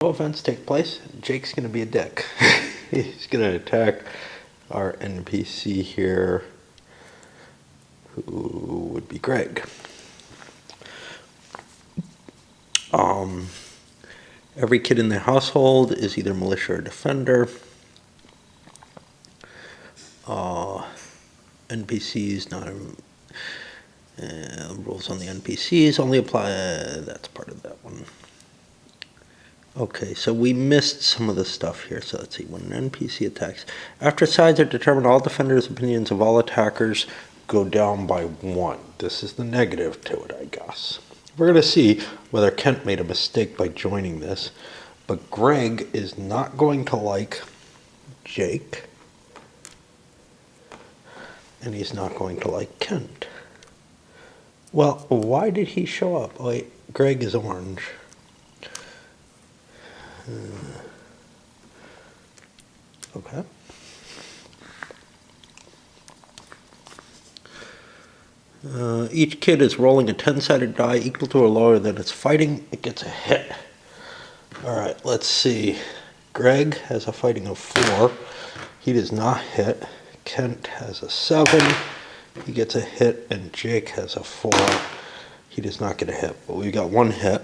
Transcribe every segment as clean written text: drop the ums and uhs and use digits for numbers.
No events take place, Jake's gonna be a dick. He's gonna attack our NPC here, who would be Greg. Every kid in the household is either militia or defender. NPCs, not rules on the NPCs only apply. That's part of that one. Okay, so we missed some of the stuff here. So let's see. When an NPC attacks, after sides are determined, all defenders' opinions of all attackers go down by 1. This is the negative to it, I guess. We're going to see whether Kent made a mistake by joining this, but Greg is not going to like Jake, and he's not going to like Kent. Well, why did he show up? Oh, wait, Greg is orange. Okay. Each kid is rolling a 10-sided die equal to or lower than its fighting. It gets a hit. All right, let's see. Greg has a fighting of 4. He does not hit. Kent has a 7. He gets a hit, and Jake has a 4. He does not get a hit, but we got 1 hit.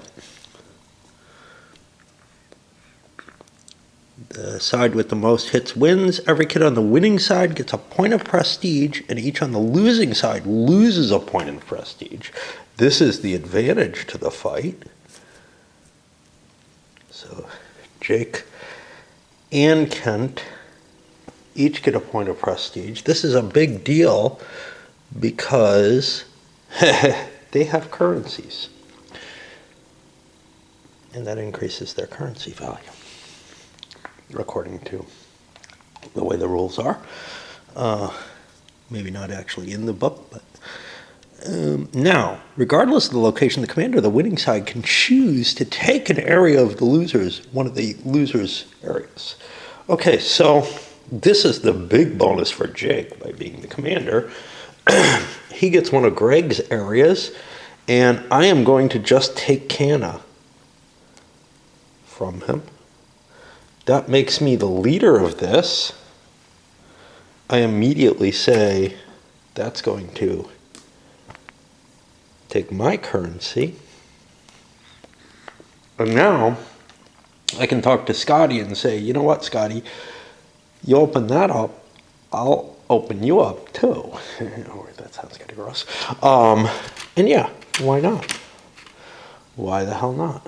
The side with the most hits wins. Every kid on the winning side gets a point of prestige, and each on the losing side loses a point of prestige. This is the advantage to the fight. So Jake and Kent each get a point of prestige. This is a big deal because they have currencies, and that increases their currency value, according to the way the rules are. Maybe not actually in the book, but now, regardless of the location, the commander of the winning side can choose to take an area of the losers, one of the losers' areas. Okay, so this is the big bonus for Jake by being the commander. He gets one of Greg's areas, and I am going to just take Canna from him. That makes me the leader of this. I immediately say that's going to take my currency. And now I can talk to Scotty and say, you know what, Scotty, you open that up, I'll open you up too. That sounds kind of gross. And yeah, why not? Why the hell not?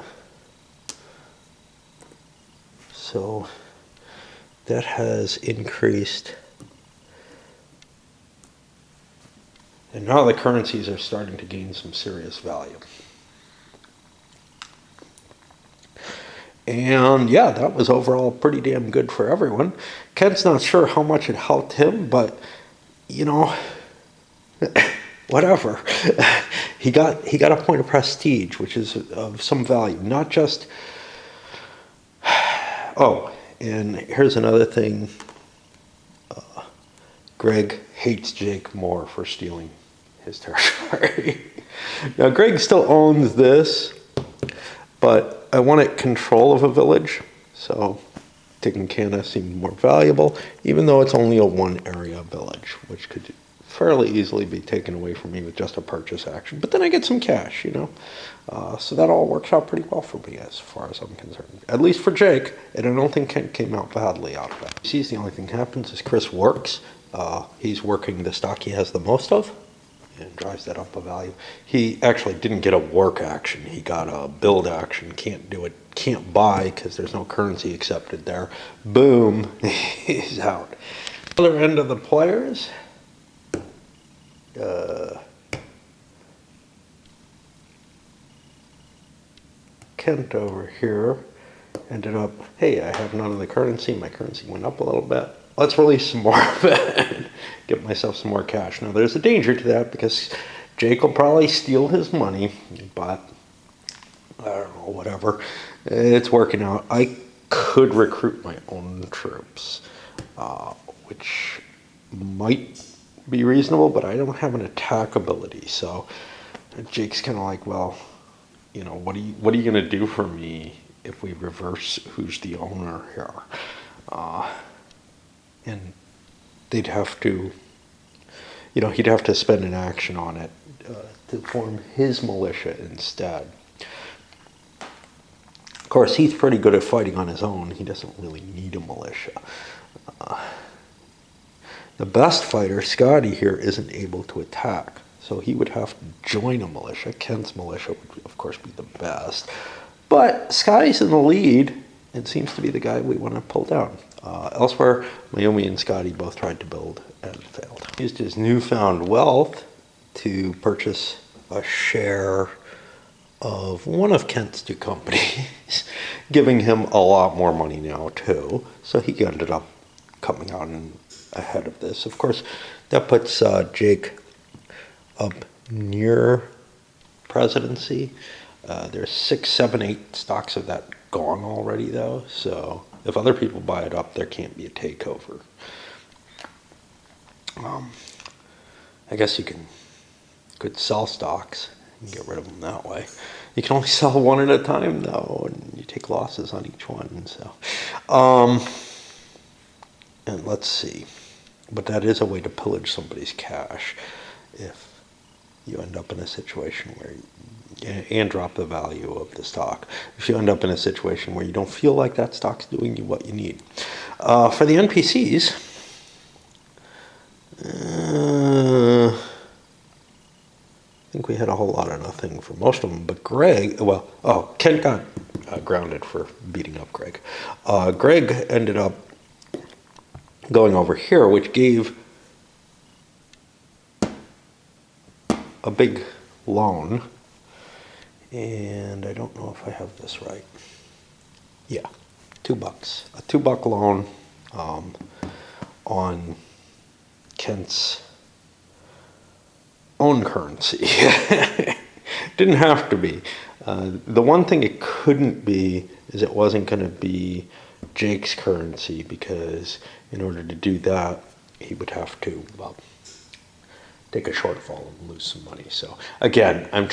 So that has increased. And now the currencies are starting to gain some serious value. And yeah, that was overall pretty damn good for everyone. Kent's not sure how much it helped him, but you know, whatever. He got a point of prestige, which is of some value, not just. Oh, and here's another thing. Greg hates Jake more for stealing his territory. Now, Greg still owns this, but I wanted control of a village, so taking Canna seemed more valuable, even though it's only a 1-area village, which could fairly easily be taken away from me with just a purchase action. But then I get some cash, you know. So that all works out pretty well for me as far as I'm concerned. At least for Jake, and I don't think Kent came out badly out of that. Sees the only thing happens is Chris works. He's working the stock he has the most of, and drives that up a value. He actually didn't get a work action. He got a build action. Can't do it. Can't buy because there's no currency accepted there. Boom. He's out. Other end of the players. Kent over here ended up, hey, I have none of the currency. My currency went up a little bit. Let's release some more of it. Get myself some more cash. Now, there's a danger to that because Jake will probably steal his money, but I don't know, whatever. It's working out. I could recruit my own troops, which might be reasonable, but I don't have an attack ability. So Jake's kind of like, well, you know, what are you going to do for me if we reverse who's the owner here. And they'd have to, he'd have to spend an action on it to form his militia instead. Of course, he's pretty good at fighting on his own. He doesn't really need a militia. The best fighter, Scotty here, isn't able to attack. So he would have to join a militia. Kent's militia would, of course, be the best. But Scotty's in the lead and seems to be the guy we want to pull down. Elsewhere, Naomi and Scotty both tried to build and failed. He used his newfound wealth to purchase a share of one of Kent's two companies, giving him a lot more money now, too. So he ended up coming out ahead of this. Of course, that puts Jake up near presidency. There's 6, 7, 8 stocks of that gone already, though. So if other people buy it up, there can't be a takeover. I guess you could sell stocks and get rid of them that way. You can only sell one at a time, though, and you take losses on each one. So, and let's see. But that is a way to pillage somebody's cash if you end up in a situation where and drop the value of the stock. If you end up in a situation where you don't feel like that stock's doing you what you need. For the NPCs, I think we had a whole lot of nothing for most of them, but Kent got grounded for beating up Greg. Greg ended up going over here, which gave a big loan. And I don't know if I have this right. Yeah, $2. A $2 loan on Kent's own currency. Didn't have to be. The one thing it couldn't be is it wasn't going to be Jake's currency, because in order to do that, he would have to take a shortfall and lose some money. So again, I'm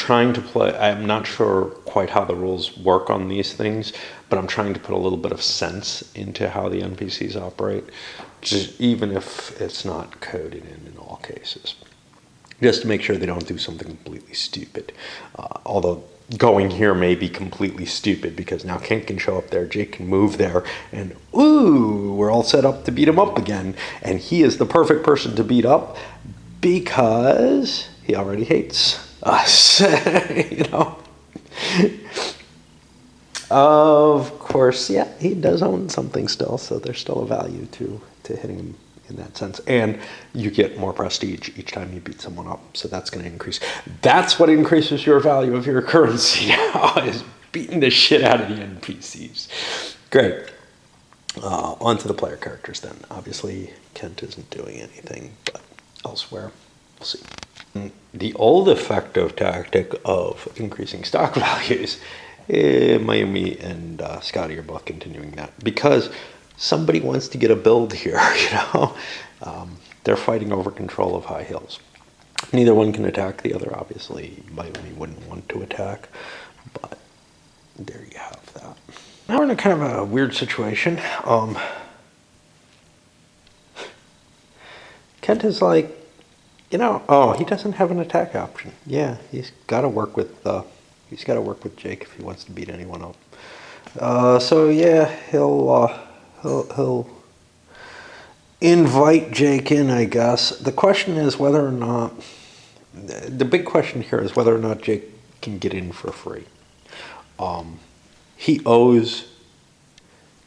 not sure quite how the rules work on these things, but I'm trying to put a little bit of sense into how the NPCs operate, even if it's not coded in all cases, just to make sure they don't do something completely stupid. Although going here may be completely stupid, because now Kent can show up there, Jake can move there, and we're all set up to beat him up again. And he is the perfect person to beat up, because he already hates us, Of course, yeah, he does own something still, so there's still a value to hitting him in that sense. And you get more prestige each time you beat someone up, so that's going to increase. That's what increases your value of your currency now, is beating the shit out of the NPCs. Great. On to the player characters then. Obviously, Kent isn't doing anything, but elsewhere, we'll see. The old effective tactic of increasing stock values, Naomi and Scotty are both continuing that, because somebody wants to get a build here, They're fighting over control of high hills. Neither one can attack the other, obviously. Naomi wouldn't want to attack, but there you have that. Now we're in a kind of a weird situation. Kent is like, he doesn't have an attack option. Yeah, he's got to work with Jake if he wants to beat anyone up. So yeah, he'll invite Jake in, I guess. The question is whether or not, the big question here is whether or not Jake can get in for free. He owes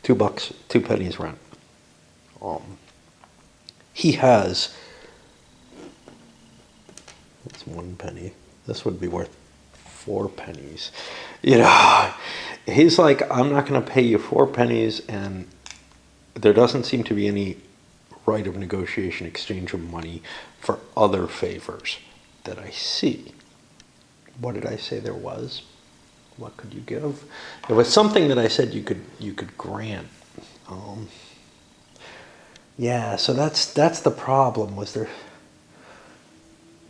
$2, 2 pennies rent. He has, that's 1 penny. This would be worth 4 pennies. He's like, I'm not going to pay you 4 pennies, and there doesn't seem to be any right of negotiation, exchange of money for other favors that I see. What did I say there was? What could you give? There was something that I said you could grant. Yeah, so that's the problem. Was there?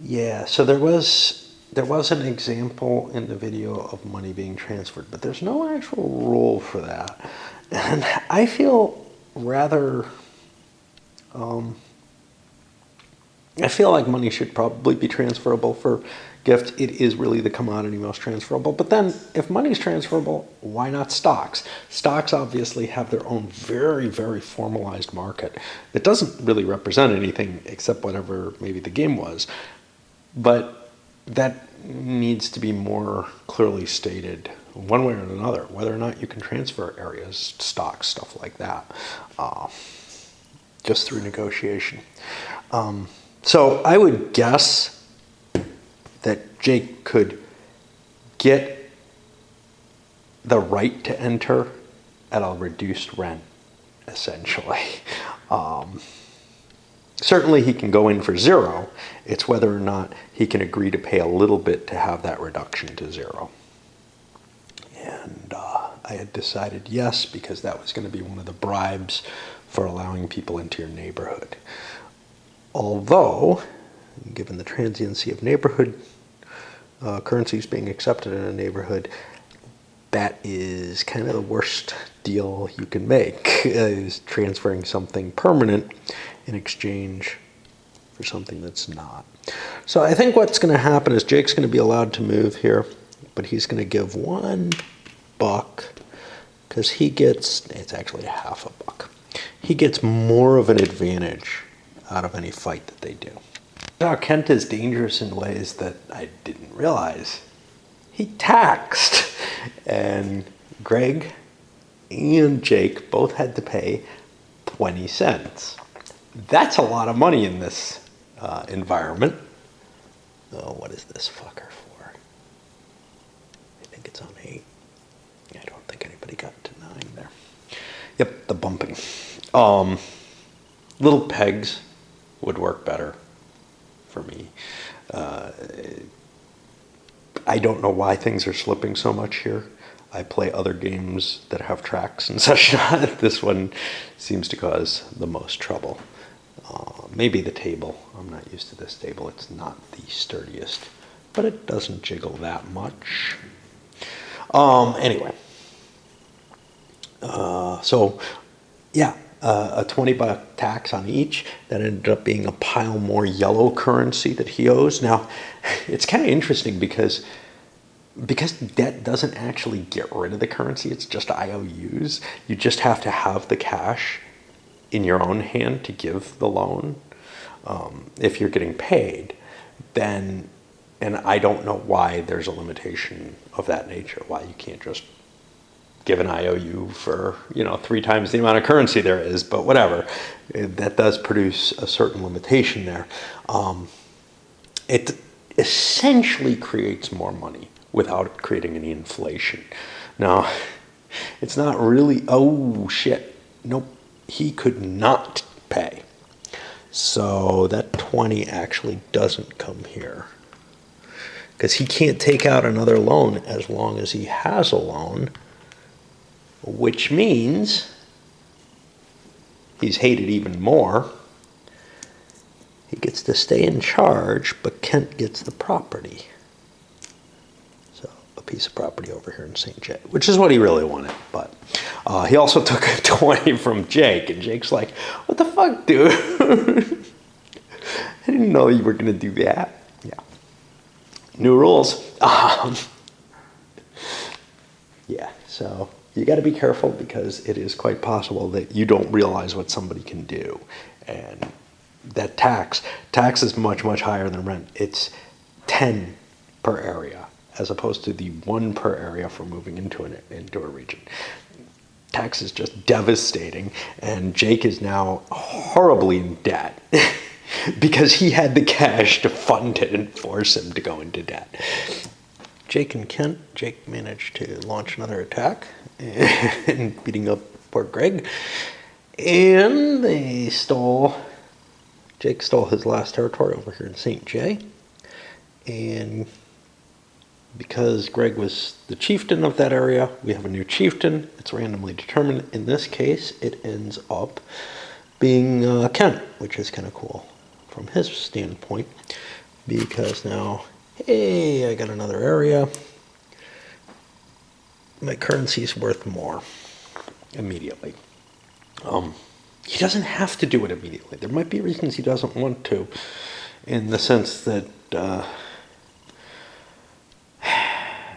Yeah, so there was there was an example in the video of money being transferred, but there's no actual rule for that. And I feel rather, I feel like money should probably be transferable for gifts. It is really the commodity most transferable. But then if money's transferable, why not stocks? Stocks obviously have their own very, very formalized market that doesn't really represent anything except whatever maybe the game was. But that needs to be more clearly stated one way or another, whether or not you can transfer areas, stocks, stuff like that, just through negotiation. So I would guess that Jake could get the right to enter at a reduced rent, essentially. Certainly he can go in for zero. It's whether or not he can agree to pay a little bit to have that reduction to zero. And I had decided yes, because that was going to be one of the bribes for allowing people into your neighborhood. Although, given the transiency of neighborhood currencies being accepted in a neighborhood, that is kind of the worst deal you can make, is transferring something permanent in exchange for something that's not. So I think what's going to happen is Jake's going to be allowed to move here, but he's going to give $1 because he gets, it's actually $0.50. He gets more of an advantage out of any fight that they do. Now Kent is dangerous in ways that I didn't realize. He taxed, and Greg and Jake both had to pay 20 cents. That's a lot of money in this environment. Oh, what is this fucker for? I think it's on 8. I don't think anybody got to 9 there. Yep, the bumping. Little pegs would work better for me. I don't know why things are slipping so much here. I play other games that have tracks and such not. This one seems to cause the most trouble. Maybe the table. I'm not used to this table. It's not the sturdiest, but it doesn't jiggle that much. Anyway. So, yeah. A $20 tax on each. That ended up being a pile more yellow currency that he owes. Now, it's kind of interesting because debt doesn't actually get rid of the currency. It's just IOUs. You just have to have the cash in your own hand to give the loan. If you're getting paid, then, and I don't know why there's a limitation of that nature, why you can't just give an IOU for, 3 times the amount of currency there is, but whatever. That does produce a certain limitation there. It essentially creates more money without creating any inflation. Now, it's not really, oh shit, nope, he could not pay. So that 20 actually doesn't come here, because he can't take out another loan as long as he has a loan, which means he's hated even more. He gets to stay in charge, but Kent gets the property. So a piece of property over here in St. J, which is what he really wanted. But he also took a 20 from Jake, and Jake's like, what the fuck, dude? I didn't know you were going to do that. Yeah. New rules. Yeah, so you got to be careful, because it is quite possible that you don't realize what somebody can do. And that tax is much, much higher than rent. It's 10 per area, as opposed to the 1 per area for moving into a region. Tax is just devastating, and Jake is now horribly in debt because he had the cash to fund it and force him to go into debt. Jake and Kent. Jake managed to launch another attack and beating up poor Greg. And Jake stole his last territory over here in St. J. And because Greg was the chieftain of that area, we have a new chieftain. It's randomly determined. In this case, it ends up being Kent, which is kind of cool from his standpoint, because now hey, I got another area. My currency is worth more immediately. He doesn't have to do it immediately. There might be reasons he doesn't want to, in the sense that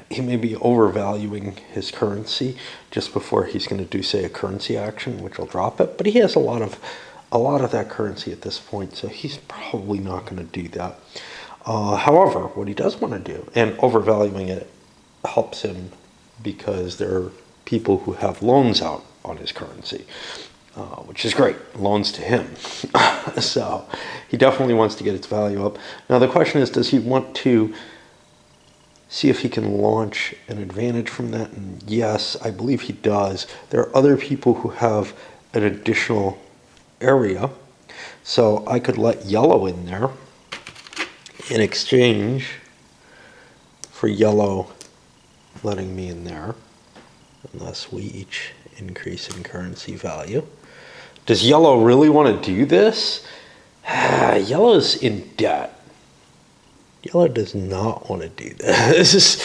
he may be overvaluing his currency just before he's going to do, say, a currency action, which will drop it. But he has a lot of that currency at this point, so he's probably not going to do that. However, what he does want to do, and overvaluing it helps him because there are people who have loans out on his currency, which is great, loans to him. So he definitely wants to get its value up. Now the question is, does he want to see if he can launch an advantage from that? And yes, I believe he does. There are other people who have an additional area, so I could let yellow in there in exchange for yellow letting me in there, unless we each increase in currency value. Does yellow really want to do this? Yellow's in debt. Yellow does not want to do this.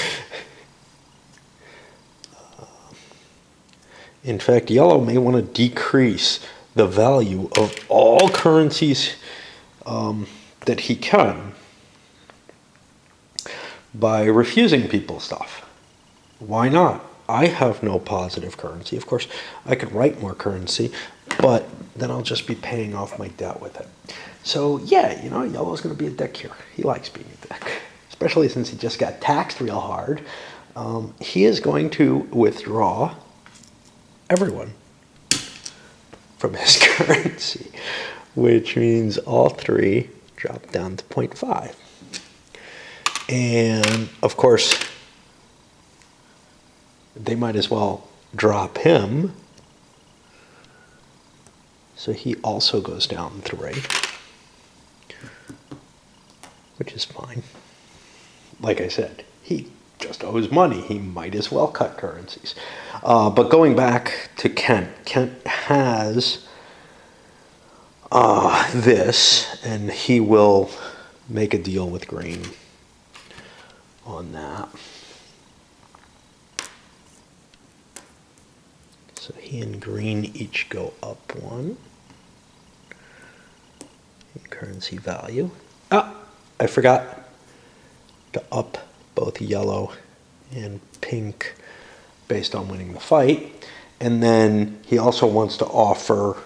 In fact, yellow may want to decrease the value of all currencies that he can by refusing people stuff. Why not? I have no positive currency. Of course, I could write more currency, but then I'll just be paying off my debt with it. So yeah, yellow's going to be a dick here. He likes being a dick, especially since he just got taxed real hard. He is going to withdraw everyone from his currency, which means all three drop down to 0.5. And of course, they might as well drop him. So he also goes down 3, which is fine. Like I said, he just owes money. He might as well cut currencies. But going back to Kent, Kent has this, and he will make a deal with green on that. So he and green each go up 1 in currency value. I forgot to up both yellow and pink based on winning the fight. And then he also wants to offer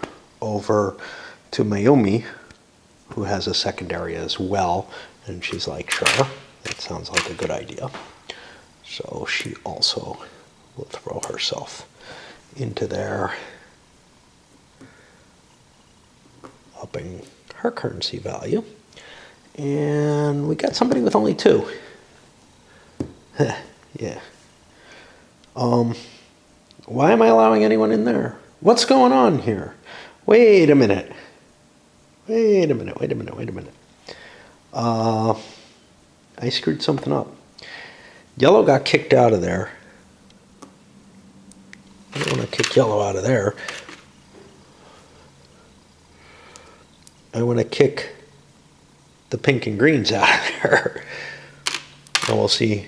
over to Mayumi, who has a secondary as well. And she's like, sure, that sounds like a good idea. So she also will throw herself into there, upping her currency value. And we got somebody with only 2. Yeah. Why am I allowing anyone in there? What's going on here? Wait a minute. I screwed something up. Yellow got kicked out of there. I don't want to kick yellow out of there. I want to kick the pink and greens out of there. And we'll see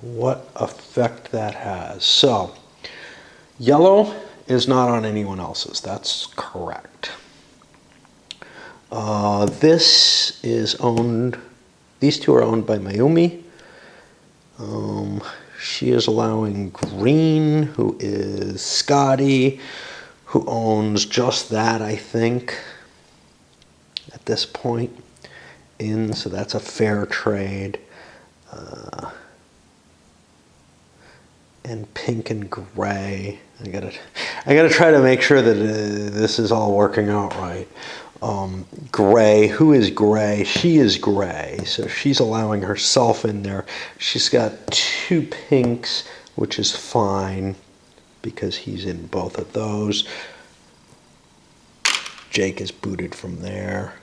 what effect that has. So, yellow is not on anyone else's. That's correct. This is owned, these two are owned by Mayumi. She is allowing green, who is Scotty, who owns just that, I think, at this point in, so that's a fair trade. And pink and gray. I gotta try to make sure that this is all working out right. Gray, who is gray? She is gray, so she's allowing herself in there. She's got 2 pinks, which is fine because he's in both of those. Jake is booted from there.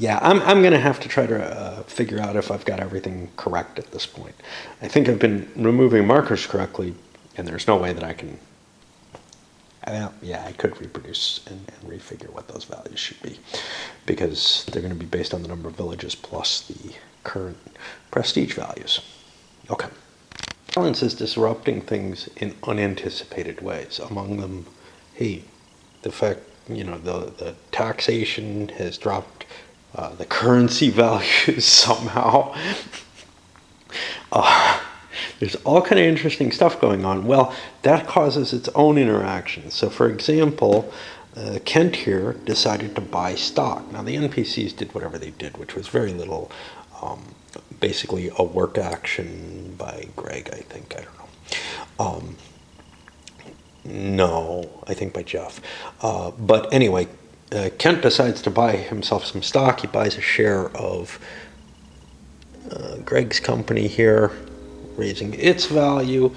Yeah, I'm going to have to try to figure out if I've got everything correct at this point. I think I've been removing markers correctly, and there's no way that I can yeah, I could reproduce and refigure what those values should be, because they're going to be based on the number of villages plus the current prestige values. Okay. Violence is disrupting things in unanticipated ways. Among them, hey, the fact, the taxation has dropped the currency values somehow. There's all kind of interesting stuff going on. Well, that causes its own interactions. So, for example, Kent here decided to buy stock. Now, the NPCs did whatever they did, which was very little. Basically, a work action by Greg, I think. I don't know. No, I think by Jeff. But anyway, Kent decides to buy himself some stock. He buys a share of Greg's company here, raising its value,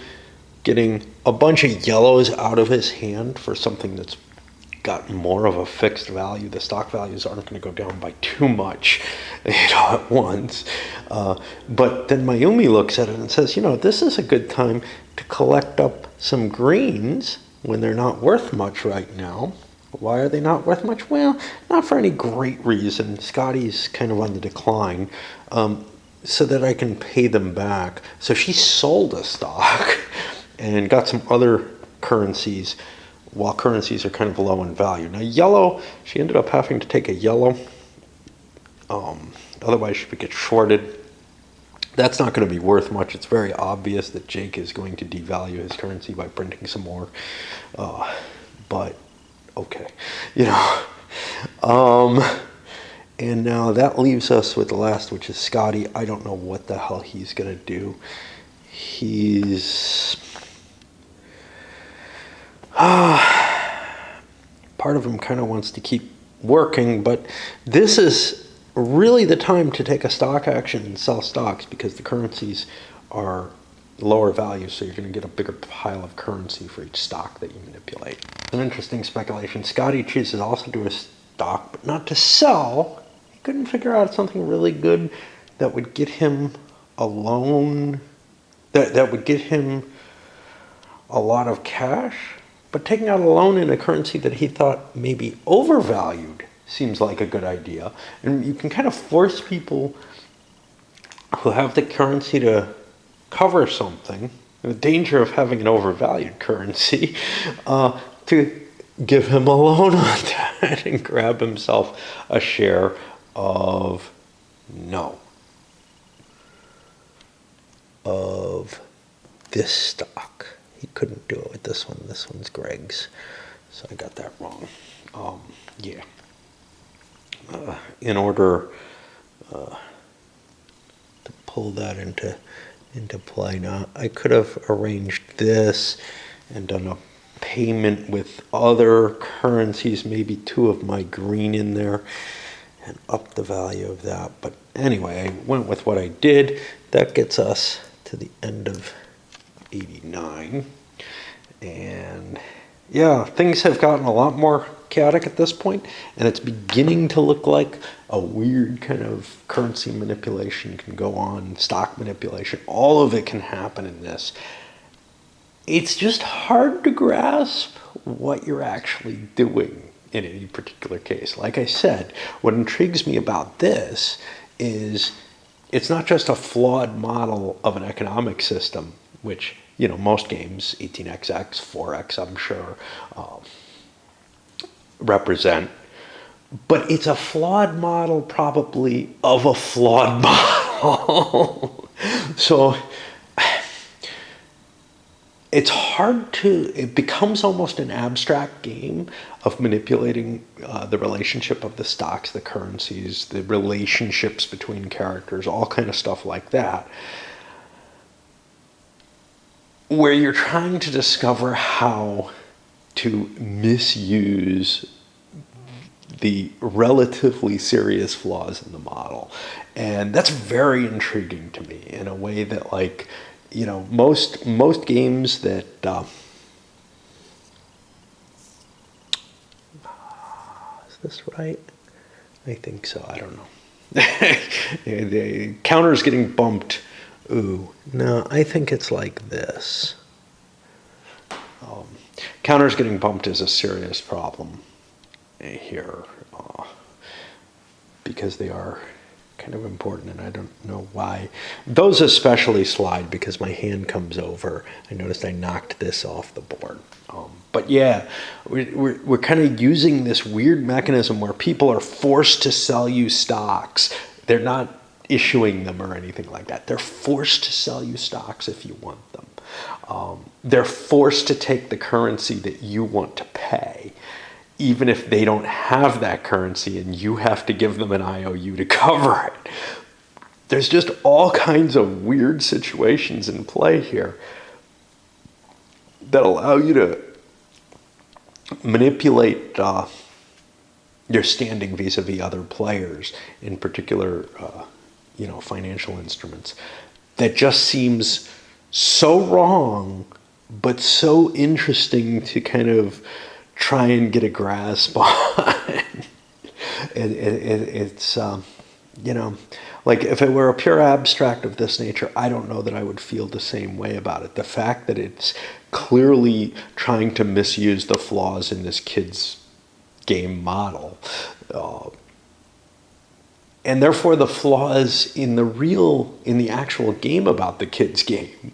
getting a bunch of yellows out of his hand for something that's got more of a fixed value. The stock values aren't going to go down by too much, at once. But then Mayumi looks at it and says, this is a good time to collect up some greens when they're not worth much right now. Why are they not worth much? Well, not for any great reason. Scotty's kind of on the decline. So that I can pay them back. So she sold a stock and got some other currencies, while currencies are kind of low in value. Now, yellow, she ended up having to take a yellow. Otherwise, she would get shorted. That's not going to be worth much. It's very obvious that Jake is going to devalue his currency by printing some more. But, okay. And now that leaves us with the last, which is Scotty. I don't know what the hell he's going to do. He's... part of him kind of wants to keep working, but this is really the time to take a stock action and sell stocks, because the currencies are lower value, so you're going to get a bigger pile of currency for each stock that you manipulate. An interesting speculation. Scotty chooses also to do a stock, but not to sell. He couldn't figure out something really good that would get him a loan, that would get him a lot of cash. But taking out a loan in a currency that he thought maybe overvalued seems like a good idea. And you can kind of force people who have the currency to cover something, the danger of having an overvalued currency, to give him a loan on that and grab himself a share of this stock. He couldn't do it with this one. This one's Greg's. So I got that wrong. Yeah. In order to pull that into play. Now, I could have arranged this and done a payment with other currencies, maybe 2 of my green in there, and up the value of that. But anyway, I went with what I did. That gets us to the end of 89. And yeah, things have gotten a lot more chaotic at this point, and it's beginning to look like a weird kind of currency manipulation can go on, stock manipulation. All of it can happen in this. It's just hard to grasp what you're actually doing in any particular case. Like I said, what intrigues me about this is it's not just a flawed model of an economic system, which, most games, 18xx, 4x, I'm sure, represent, but it's a flawed model probably of a flawed model. So it becomes almost an abstract game of manipulating the relationship of the stocks, the currencies, the relationships between characters, all kind of stuff like that, where you're trying to discover how to misuse the relatively serious flaws in the model. And that's very intriguing to me in a way that, most games that is this right? I think so. I don't know. The counter's getting bumped. Ooh, no, I think it's like this. Counters getting bumped is a serious problem here because they are kind of important, and I don't know why. Those especially slide because my hand comes over. I noticed I knocked this off the board. But yeah, we're kind of using this weird mechanism where people are forced to sell you stocks. They're not issuing them or anything like that. They're forced to sell you stocks if you want them. They're forced to take the currency that you want to pay, even if they don't have that currency and you have to give them an IOU to cover it. There's just all kinds of weird situations in play here that allow you to manipulate your standing vis-a-vis other players, in particular, financial instruments. That just seems so wrong, but so interesting to kind of try and get a grasp on. It's like if it were a pure abstract of this nature, I don't know that I would feel the same way about it. The fact that it's clearly trying to misuse the flaws in this kid's game model, and therefore the flaws in the actual game about the kid's game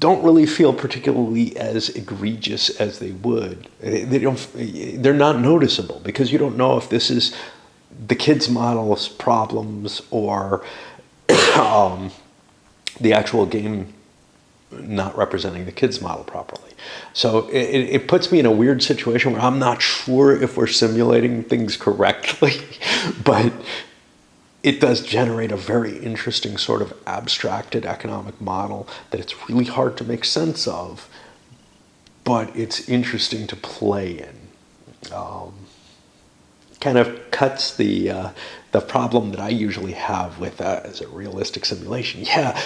don't really feel particularly as egregious as they would. They're not noticeable because you don't know if this is the kid's model's problems or the actual game not representing the kid's model properly. So it puts me in a weird situation where I'm not sure if we're simulating things correctly, but it does generate a very interesting sort of abstracted economic model that it's really hard to make sense of, but it's interesting to play in. Kind of cuts the problem that I usually have with as a realistic simulation. Yeah,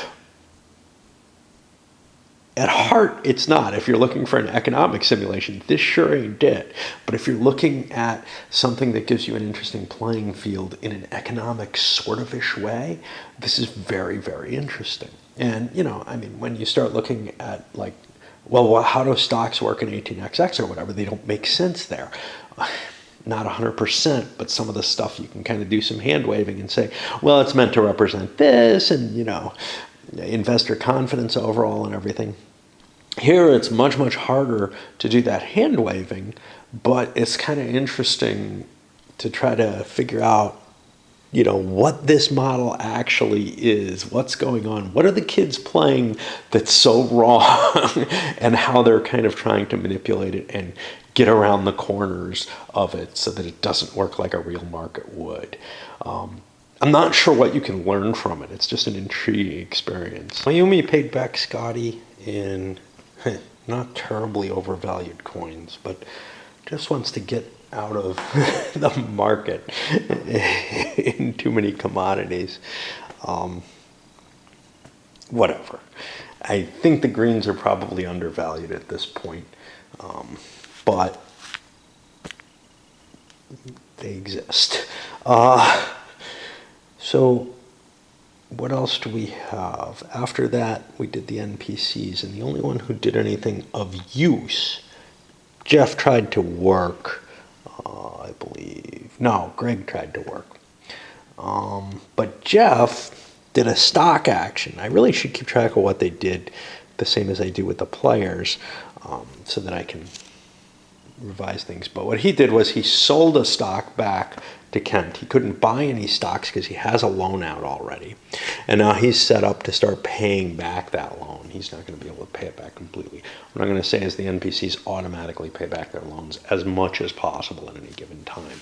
at heart, it's not. If you're looking for an economic simulation, this sure ain't it. But if you're looking at something that gives you an interesting playing field in an economic sort of-ish way, this is very, very interesting. And, when you start looking at how do stocks work in 18xx or whatever, they don't make sense there. Not 100%, but some of the stuff you can kind of do some hand waving and say, well, it's meant to represent this and, investor confidence overall and everything. Here, it's much, much harder to do that hand waving, but it's kind of interesting to try to figure out, what this model actually is, what's going on, what are the kids playing that's so wrong, and how they're kind of trying to manipulate it and get around the corners of it so that it doesn't work like a real market would. I'm not sure what you can learn from it. It's just an intriguing experience. Mayumi paid back Scotty in not terribly overvalued coins, but just wants to get out of the market in too many commodities. Whatever. I think the greens are probably undervalued at this point, but they exist. So what else do we have? After that, we did the NPCs, and the only one who did anything of use, Jeff tried to work, I believe. No, Greg tried to work. But Jeff did a stock action. I really should keep track of what they did, the same as I do with the players, so that I can revise things. But what he did was he sold a stock back to Kent. He couldn't buy any stocks because he has a loan out already. And now he's set up to start paying back that loan. He's not going to be able to pay it back completely. What I'm going to say is the NPCs automatically pay back their loans as much as possible at any given time.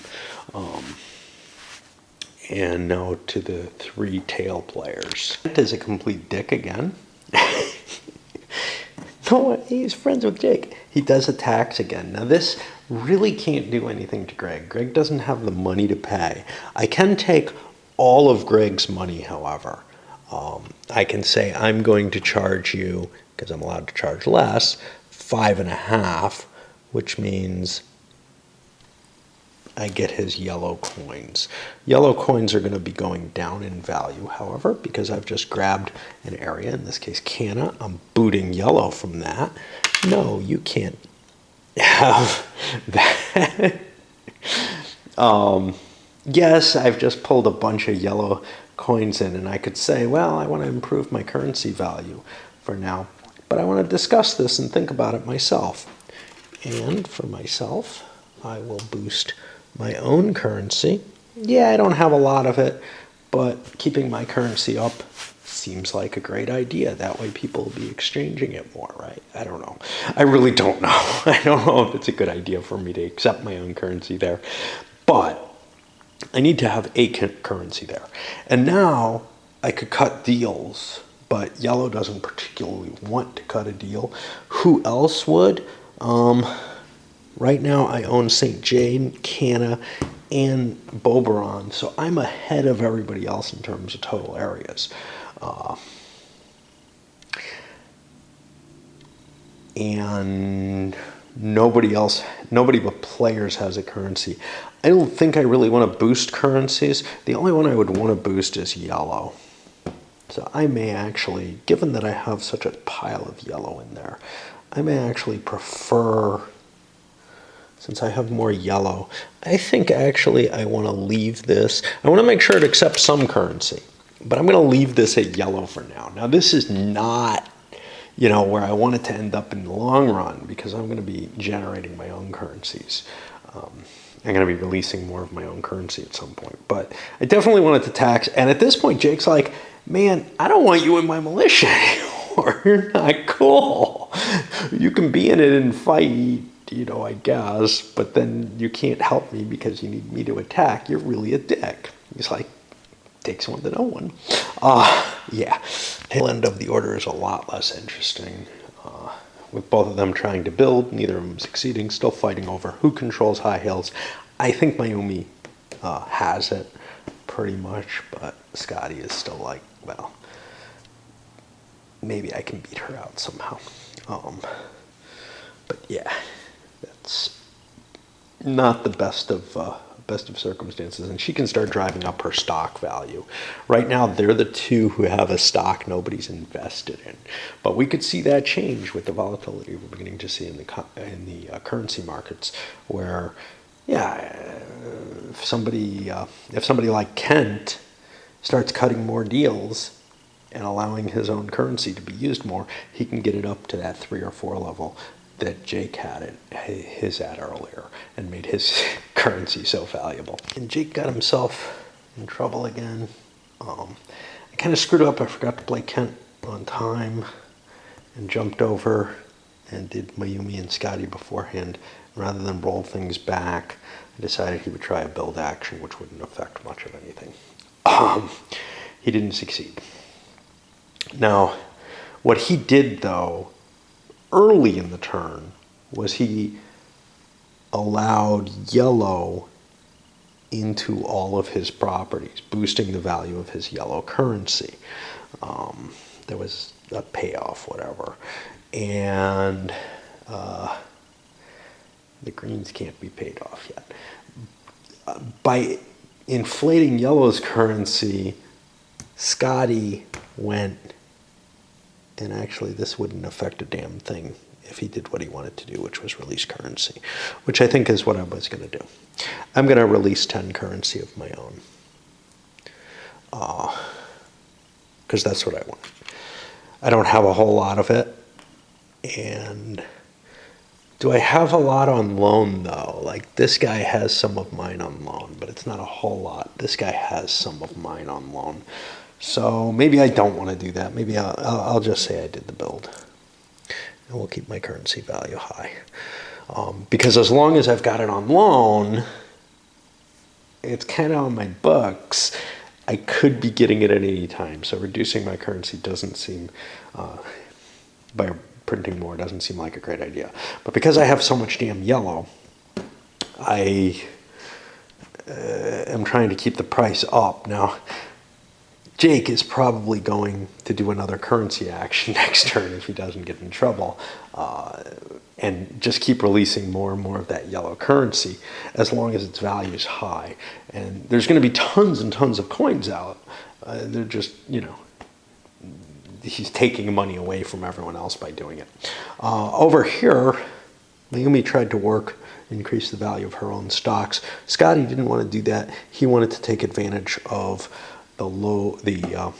And now to the three tail players. Kent is a complete dick again. No, he's friends with Jake. He does attacks again. Now this really can't do anything to Greg. Greg doesn't have the money to pay. I can take all of Greg's money, however. I can say I'm going to charge you, because I'm allowed to charge less, 5.5, which means I get his yellow coins. Yellow coins are going to be going down in value, however, because I've just grabbed an area, in this case Canna. I'm booting yellow from that. No, you can't have that. Yes, I've just pulled a bunch of yellow coins in, and I could say, well, I want to improve my currency value for now, but I want to discuss this and think about it myself. And for myself, I will boost my own currency. Yeah, I don't have a lot of it, but keeping my currency up seems like a great idea. That way people will be exchanging it more, right? I don't know. I really don't know. I don't know if it's a good idea for me to accept my own currency there. But I need to have a currency there. And now I could cut deals, but yellow doesn't particularly want to cut a deal. Who else would? Right now I own St. Jane, Canna, and Boberon, so I'm ahead of everybody else in terms of total areas. And nobody but players has a currency. I don't think I really want to boost currencies. The only one I would want to boost is yellow. So I may actually, given that I have such a pile of yellow in there, I may actually prefer, since I have more yellow, I think actually I want to leave this. I want to make sure it accepts some currency, but I'm going to leave this at yellow for now. Now this is not, where I want it to end up in the long run, because I'm going to be generating my own currencies. I'm going to be releasing more of my own currency at some point, but I definitely wanted to tax. And at this point, Jake's like, man, I don't want you in my militia anymore. You're not cool. You can be in it and fight, I guess, but then you can't help me because you need me to attack. You're really a dick. He's like, takes one to know one. Yeah. Tail end of the order is a lot less interesting. With both of them trying to build, neither of them succeeding, still fighting over who controls high hills. I think Mayumi has it pretty much, but Scotty is still like, well, maybe I can beat her out somehow. But yeah, that's not the best of circumstances, and she can start driving up her stock value. Right now, they're the two who have a stock nobody's invested in, but we could see that change with the volatility we're beginning to see in the currency markets, where, yeah, if somebody like Kent starts cutting more deals and allowing his own currency to be used more, he can get it up to that 3 or 4 level that Jake had his at earlier and made his currency so valuable. And Jake got himself in trouble again. I kind of screwed up. I forgot to play Kent on time and jumped over and did Mayumi and Scotty beforehand. Rather than roll things back, I decided he would try a build action, which wouldn't affect much of anything. He didn't succeed. Now, what he did, though, early in the turn, was he allowed yellow into all of his properties, boosting the value of his yellow currency. There was a payoff, whatever. And the greens can't be paid off yet. By inflating yellow's currency, Scotty went, and actually this wouldn't affect a damn thing if he did what he wanted to do, which was release currency, which I think is what I was going to do. I'm going to release 10 currency of my own, because that's what I want. I don't have a whole lot of it, and do I have a lot on loan, though? Like, this guy has some of mine on loan, but it's not a whole lot. This guy has some of mine on loan. So maybe I don't want to do that. Maybe I'll just say I did the build. And we'll keep my currency value high. Because as long as I've got it on loan, it's kind of on my books. I could be getting it at any time. So reducing my currency doesn't seem, by printing more, doesn't seem like a great idea. But because I have so much damn yellow, I am trying to keep the price up. Now, Jake is probably going to do another currency action next turn if he doesn't get in trouble, and just keep releasing more and more of that yellow currency as long as its value is high. And there's going to be tons and tons of coins out. They're just, he's taking money away from everyone else by doing it. Over here, Mayumi tried to increase the value of her own stocks. Scotty didn't want to do that. He wanted to take advantage of the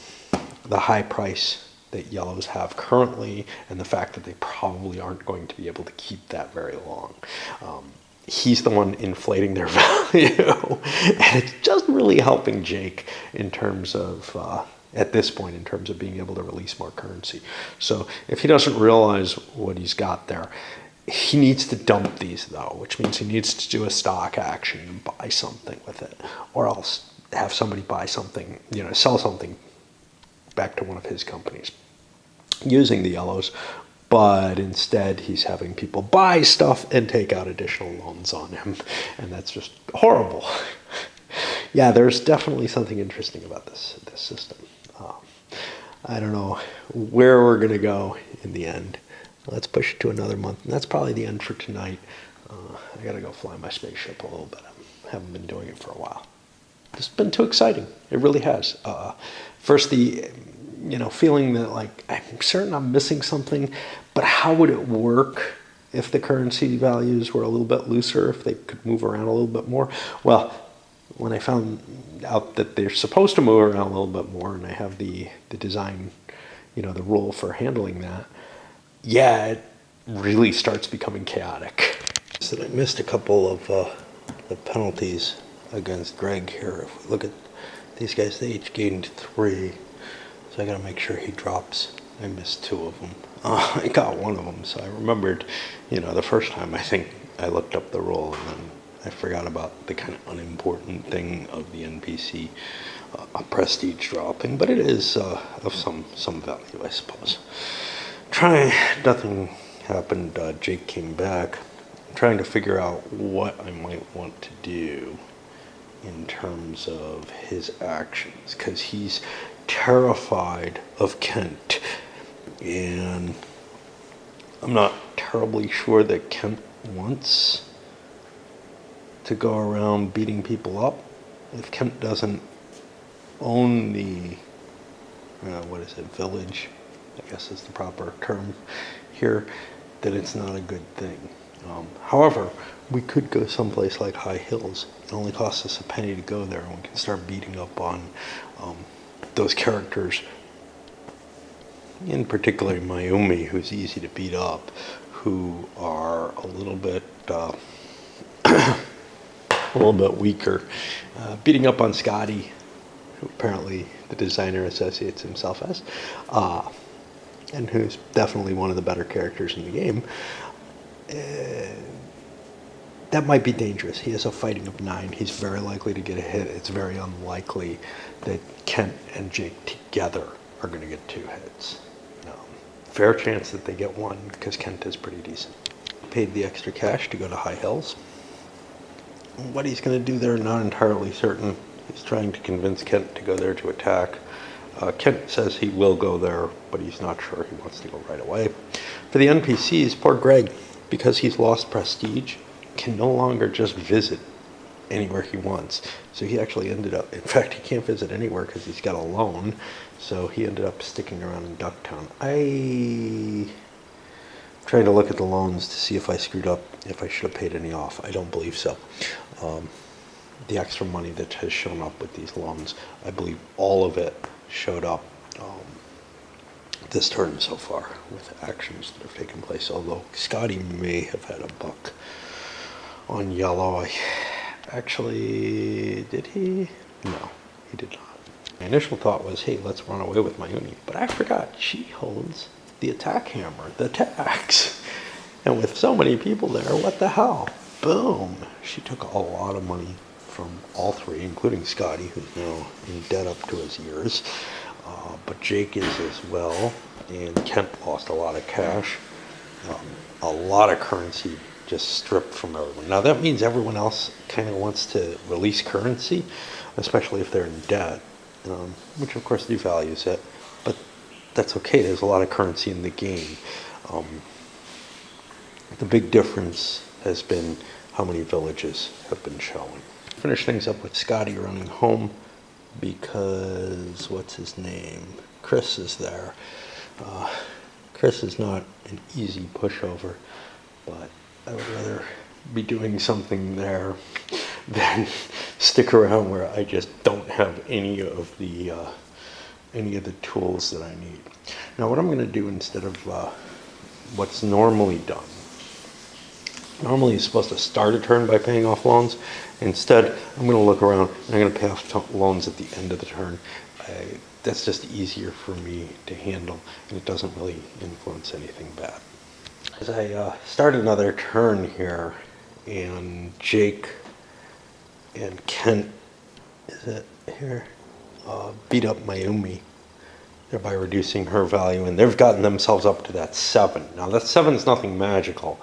high price that yellows have currently, and the fact that they probably aren't going to be able to keep that very long. He's the one inflating their value, and it's just really helping Jake in terms of, at this point, in terms of being able to release more currency. So if he doesn't realize what he's got there, he needs to dump these, though, which means he needs to do a stock action and buy something with it, or else have somebody buy something, sell something back to one of his companies using the yellows. But instead, he's having people buy stuff and take out additional loans on him, and that's just horrible. Yeah, there's definitely something interesting about this system. I don't know where we're going to go in the end. Let's push it to another month, and that's probably the end for tonight. I got to go fly my spaceship a little bit. I haven't been doing it for a while. It's been too exciting. It really has. First, the feeling that, like, I'm certain I'm missing something, but how would it work if the currency values were a little bit looser, if they could move around a little bit more? Well, when I found out that they're supposed to move around a little bit more, and I have the design, the rule for handling that, yeah, it really starts becoming chaotic. So I missed a couple of the penalties against Greg here. If we look at these guys, they each gained 3. So I gotta make sure he drops. I missed 2 of them. I got 1 of them, so I remembered, the first time I think I looked up the rule, and then I forgot about the kind of unimportant thing of the NPC prestige dropping, but it is of some value, I suppose. Nothing happened. Jake came back. I'm trying to figure out what I might want to do in terms of his actions, because he's terrified of Kent, and I'm not terribly sure that Kent wants to go around beating people up. If Kent doesn't own the village, I guess is the proper term here, then it's not a good thing. However, we could go someplace like High Hills. It only costs us a penny to go there, and we can start beating up on those characters, in particular Mayumi, who's easy to beat up, who are a little bit weaker. Beating up on Scotty, who apparently the designer associates himself as, and who's definitely one of the better characters in the game. That might be dangerous. He has a fighting of 9. He's very likely to get a hit. It's very unlikely that Kent and Jake together are going to get 2 hits. Fair chance that they get 1, because Kent is pretty decent. Paid the extra cash to go to High Hills. What he's going to do there, not entirely certain. He's trying to convince Kent to go there to attack. Kent says he will go there, but he's not sure he wants to go right away. For the NPCs, poor Greg, because he's lost prestige, can no longer just visit anywhere he wants. So he actually ended up, in fact, he can't visit anywhere because he's got a loan. So he ended up sticking around in Ducktown. I'm trying to look at the loans to see if I screwed up, if I should have paid any off. I don't believe so. The extra money that has shown up with these loans, I believe all of it showed up this turn so far with actions that have taken place, although Scotty may have had a buck on yellow. Did he? No, he did not. My initial thought was, hey, let's run away with Mayumi, but I forgot she holds the attack hammer, the tax. And with so many people there, what the hell? Boom. She took a lot of money from all 3, including Scotty, who's now in debt up to his ears. But Jake is as well, and Kent lost a lot of cash. A lot of currency just stripped from everyone. Now that means everyone else kind of wants to release currency, especially if they're in debt, which of course devalues it, but that's okay. There's a lot of currency in the game. The big difference has been how many villages have been showing. Finish things up with Scotty running home because, what's his name? Chris is there. Chris is not an easy pushover, but I would rather be doing something there than stick around where I just don't have any of the tools that I need. Now what I'm going to do instead of what's normally done. Normally you're supposed to start a turn by paying off loans. Instead, I'm going to look around and I'm going to pay off loans at the end of the turn. That's just easier for me to handle, and it doesn't really influence anything bad. As I start another turn here, and Jake and Kent, is it here, beat up Mayumi, thereby reducing her value, and they've gotten themselves up to that 7. Now that 7 is nothing magical.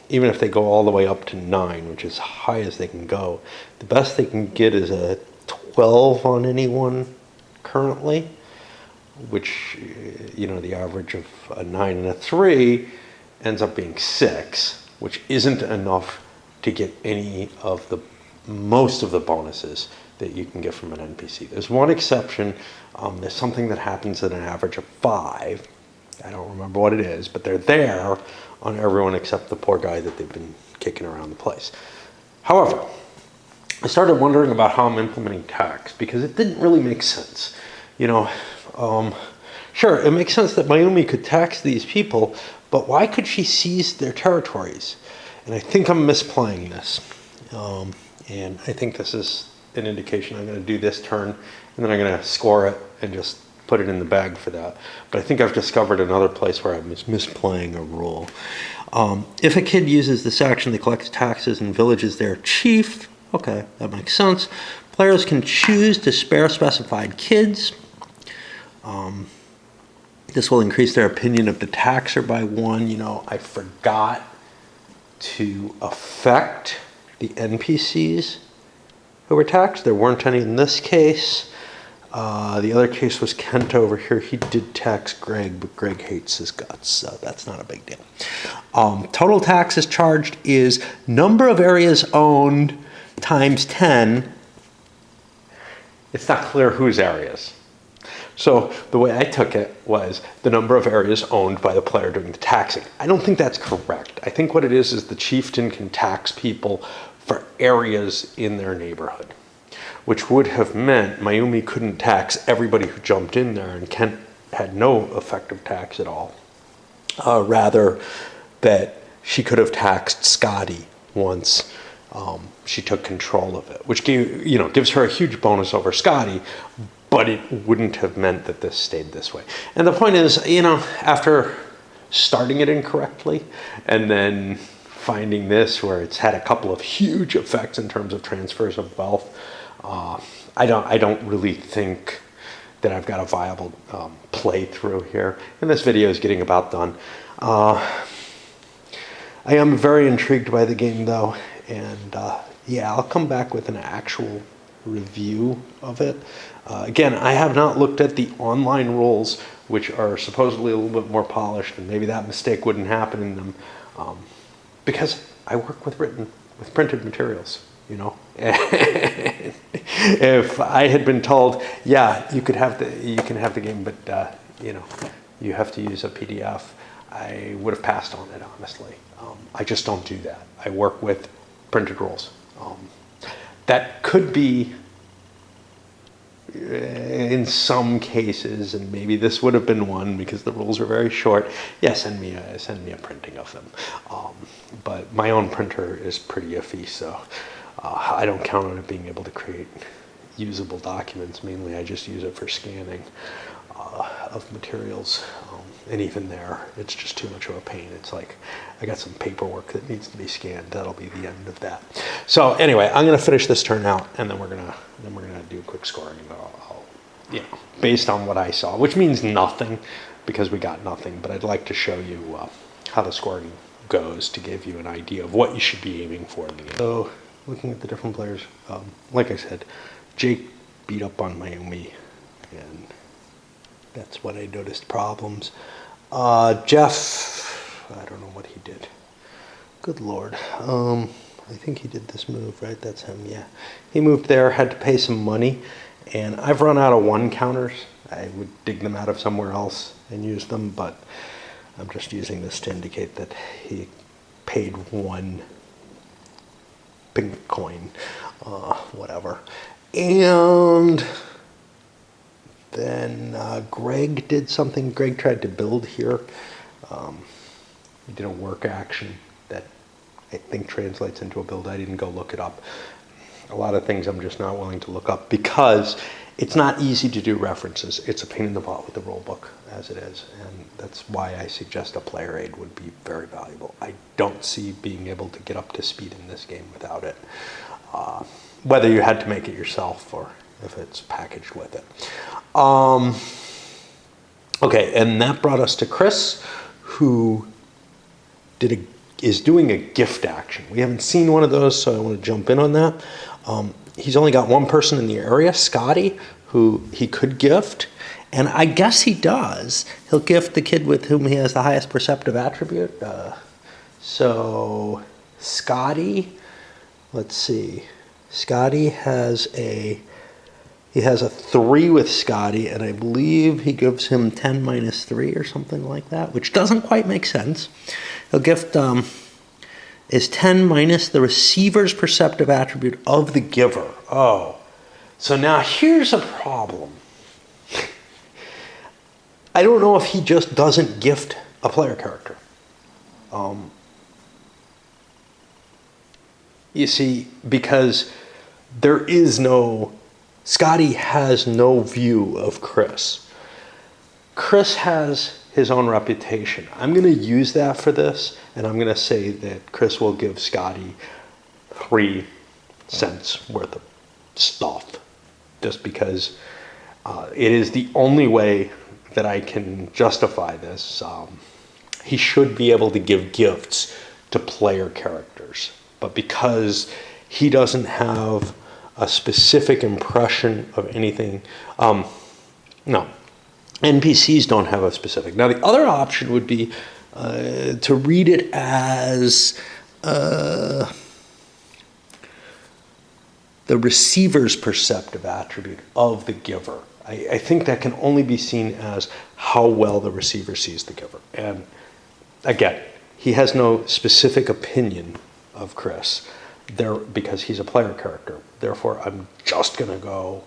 Even if they go all the way up to 9, which is high as they can go, the best they can get is a 12 on anyone currently, which, you know, the average of a 9 and a 3 ends up being 6, which isn't enough to get most of the bonuses that you can get from an NPC. There's one exception. There's something that happens at an average of 5. I don't remember what it is, but they're there on everyone except the poor guy that they've been kicking around the place. However, I started wondering about how I'm implementing tax, because it didn't really make sense. You know, sure, it makes sense that Mayumi could tax these people, but why could she seize their territories? And I think I'm misplaying this. And I think this is an indication. I'm going to do this turn, and then I'm going to score it and just put it in the bag for that. But I think I've discovered another place where I'm misplaying a rule. If a kid uses this action, they collect taxes and villages their chief. Okay, that makes sense. Players can choose to spare specified kids. This will increase their opinion of the taxer by 1. You know, I forgot to affect the NPCs who were taxed. There weren't any in this case. The other case was Kent over here. He did tax Greg, but Greg hates his guts, so that's not a big deal. Total taxes charged is number of areas owned times 10. It's not clear whose areas. So the way I took it was the number of areas owned by the player doing the taxing. I don't think that's correct. I think what it is the chieftain can tax people for areas in their neighborhood, which would have meant Mayumi couldn't tax everybody who jumped in there, and Kent had no effective tax at all. Rather, that she could have taxed Scotty once she took control of it, which gives her a huge bonus over Scotty, but it wouldn't have meant that this stayed this way. And the point is, after starting it incorrectly and then finding this where it's had a couple of huge effects in terms of transfers of wealth, I don't really think that I've got a viable playthrough here. And this video is getting about done. I am very intrigued by the game though, and yeah, I'll come back with an actual review of it. Again, I have not looked at the online rules, which are supposedly a little bit more polished, and maybe that mistake wouldn't happen in them, because I work with printed materials. If I had been told, yeah, you can have the game, but you have to use a PDF, I would have passed on it, honestly. I just don't do that. I work with printed rules. That could be in some cases, and maybe this would have been one because the rules are very short. Yeah, send me a printing of them. But my own printer is pretty iffy, so I don't count on it being able to create usable documents. Mainly, I just use it for scanning of materials, and even there, it's just too much of a pain. It's like I got some paperwork that needs to be scanned. That'll be the end of that. So anyway, I'm gonna finish this turn out, and then we're gonna do a quick scoring. Based on what I saw, which means nothing because we got nothing. But I'd like to show you how the scoring goes to give you an idea of what you should be aiming for in the game. So, looking at the different players, like I said, Jake beat up on Mayumi, and that's when I noticed problems. Jeff, I don't know what he did. Good Lord. I think he did this move, right? That's him, yeah. He moved there, had to pay some money, and I've run out of 1 counters. I would dig them out of somewhere else and use them, but I'm just using this to indicate that he paid 1 pink coin, whatever. And then Greg did something. Greg tried to build here. He did a work action that I think translates into a build. I didn't go look it up. A lot of things I'm just not willing to look up because it's not easy to do references. It's a pain in the butt with the rule book as it is, and that's why I suggest a player aid would be very valuable. I don't see being able to get up to speed in this game without it, whether you had to make it yourself or if it's packaged with it. Okay, and that brought us to Chris, who is doing a gift action. We haven't seen one of those, so I want to jump in on that. He's only got one person in the area, Scotty, who he could gift, and I guess he does. He'll gift the kid with whom he has the highest perceptive attribute. So Scotty, let's see. Scotty has a 3 with Scotty, and I believe he gives him 10 minus 3 or something like that, which doesn't quite make sense. He'll gift is 10 minus the receiver's perceptive attribute of the giver. Oh, so now here's a problem. I don't know if he just doesn't gift a player character. You see, because there is no, Scotty has no view of Chris. Chris has his own reputation. I'm going to use that for this, and I'm going to say that Chris will give Scotty 3 cents worth of stuff, just because it is the only way that I can justify this. He should be able to give gifts to player characters, but because he doesn't have a specific impression of anything, no. NPCs don't have a specific. Now, the other option would be to read it as the receiver's perceptive attribute of the giver. I think that can only be seen as how well the receiver sees the giver. And again, he has no specific opinion of Chris there because he's a player character. Therefore, I'm just going to go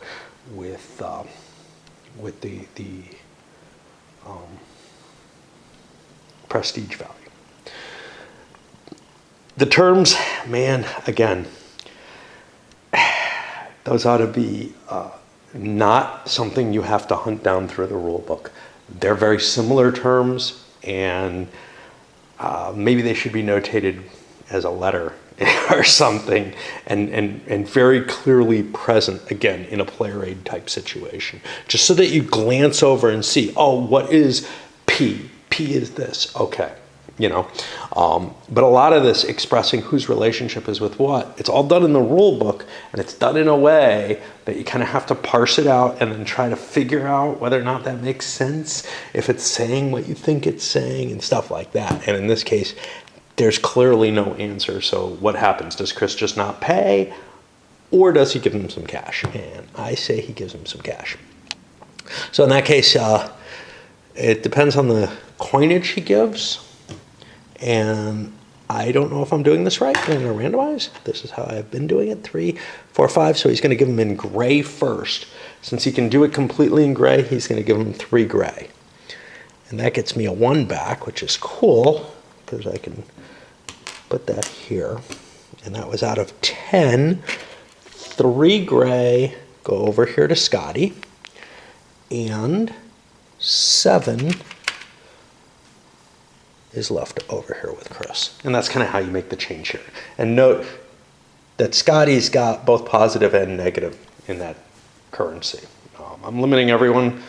with the prestige value. The terms, man, again, those ought to be not something you have to hunt down through the rule book. They're very similar terms, and maybe they should be notated as a letter or something, and very clearly present, again, in a player aid type situation, just so that you glance over and see, oh, what is P? P is this, okay, you know. But a lot of this expressing whose relationship is with what, it's all done in the rule book, and it's done in a way that you kind of have to parse it out and then try to figure out whether or not that makes sense, if it's saying what you think it's saying and stuff like that. And in this case, there's clearly no answer. So what happens? Does Chris just not pay, or does he give him some cash? And I say he gives him some cash. So in that case, it depends on the coinage he gives. And I don't know if I'm doing this right. I'm going to randomize. This is how I've been doing it. 3, 4, 5. So he's going to give him in gray first. Since he can do it completely in gray, he's going to give him 3 gray. And that gets me a 1 back, which is cool, because I can put that here. And that was out of 10. 3 gray go over here to Scotty. And 7 is left over here with Chris. And that's kind of how you make the change here. And note that Scotty's got both positive and negative in that currency. I'm limiting everyone,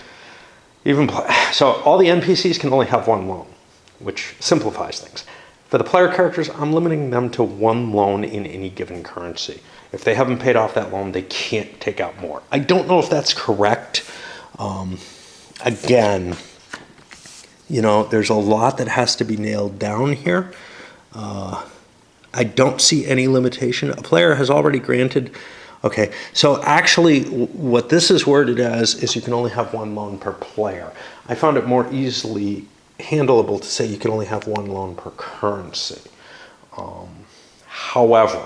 so all the NPCs can only have 1 loan, which simplifies things. For the player characters, I'm limiting them to 1 loan in any given currency. If they haven't paid off that loan, they can't take out more. I don't know if that's correct. Again, you know, there's a lot that has to be nailed down here. I don't see any limitation. A player has already granted. Okay, so actually what this is worded as is you can only have 1 loan per player. I found it more easily handleable to say you can only have 1 loan per currency. However,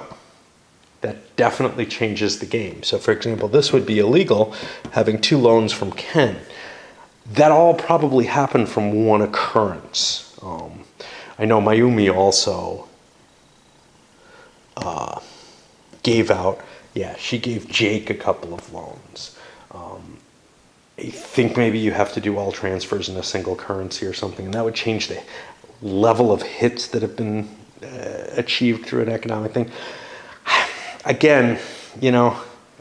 that definitely changes the game. So for example, this would be illegal, having 2 loans from Ken. That all probably happened from one occurrence. I know Mayumi also gave out, she gave Jake a couple of loans. I think maybe you have to do all transfers in a single currency or something, and that would change the level of hits that have been achieved through an economic thing. Again,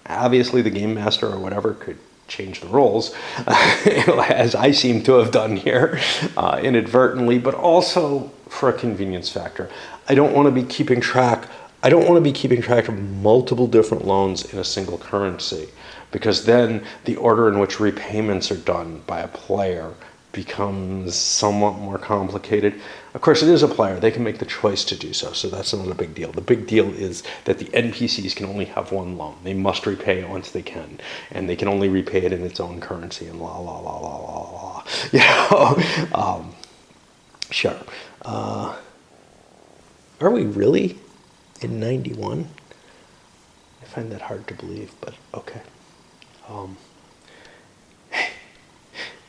obviously the game master or whatever could change the rules, as I seem to have done here inadvertently, but also for a convenience factor. I don't want to be keeping track of multiple different loans in a single currency, because then the order in which repayments are done by a player becomes somewhat more complicated. Of course, it is a player. They can make the choice to do so, so that's not a big deal. The big deal is that the NPCs can only have one loan. They must repay it once they can, and they can only repay it in its own currency, and la, la, la, la, la, la. Sure. Are we really in 91? I find that hard to believe, but okay.